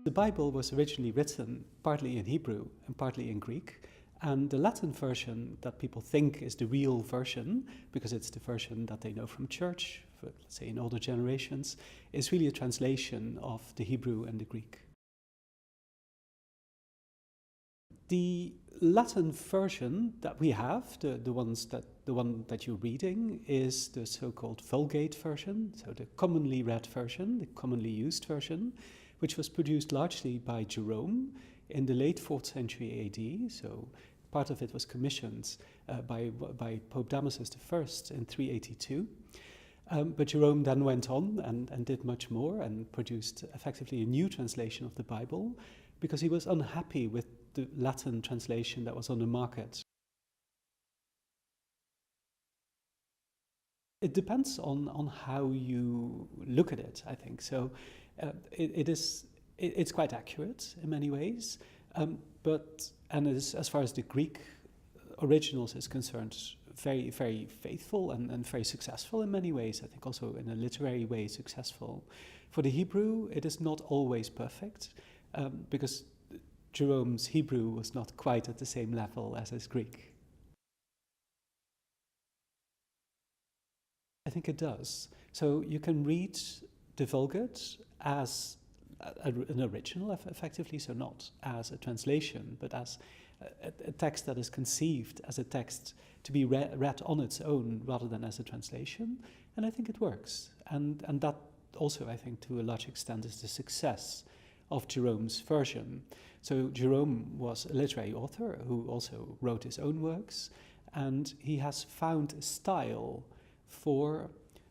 The Bible was originally written partly in Hebrew and partly in Greek, and the Latin version that people think is the real version, because it's the version that they know from church, for, let's say in older generations, is really a translation of the Hebrew and the Greek. The Latin version that we have, the one that you're reading, is the so-called Vulgate version, so the commonly read version, the commonly used version, which was produced largely by Jerome in the late 4th century AD. So part of it was commissioned by Pope Damasus I in 382. But Jerome then went on and did much more and produced effectively a new translation of the Bible because he was unhappy with the Latin translation that was on the market. It depends on how you look at it, I think. So it's quite accurate in many ways, and it is, as far as the Greek originals is concerned, very, very faithful and very successful in many ways. I think also in a literary way successful. For the Hebrew, it is not always perfect because Jerome's Hebrew was not quite at the same level as his Greek. I think it does. So you can read the Vulgate as an original, effectively, so not as a translation, but as a text that is conceived as a text to be read on its own rather than as a translation. And I think it works. And that also, I think, to a large extent, is the success of Jerome's version. So Jerome was a literary author who also wrote his own works, and he has found a style for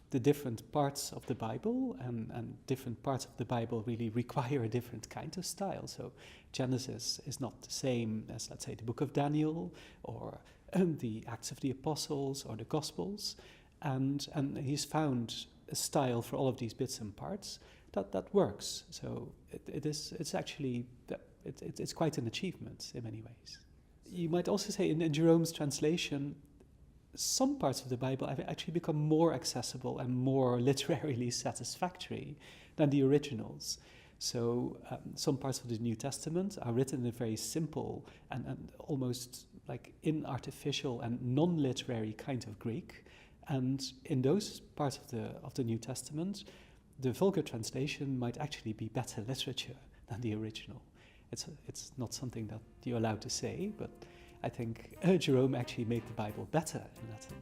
the different parts of the Bible, and different parts of the Bible really require a different kind of style. So Genesis is not the same as, let's say, the book of Daniel or the Acts of the Apostles or the Gospels, and he's found a style for all of these bits and parts that works. So it's actually it's quite an achievement in many ways. You might also say in Jerome's translation, some parts of the Bible have actually become more accessible and more literarily satisfactory than the originals. So some parts of the New Testament are written in a very simple and almost like inartificial and non-literary kind of Greek. And in those parts of the New Testament, the Vulgate translation might actually be better literature than the original. It's not something that you're allowed to say, but I think Jerome actually made the Bible better in Latin.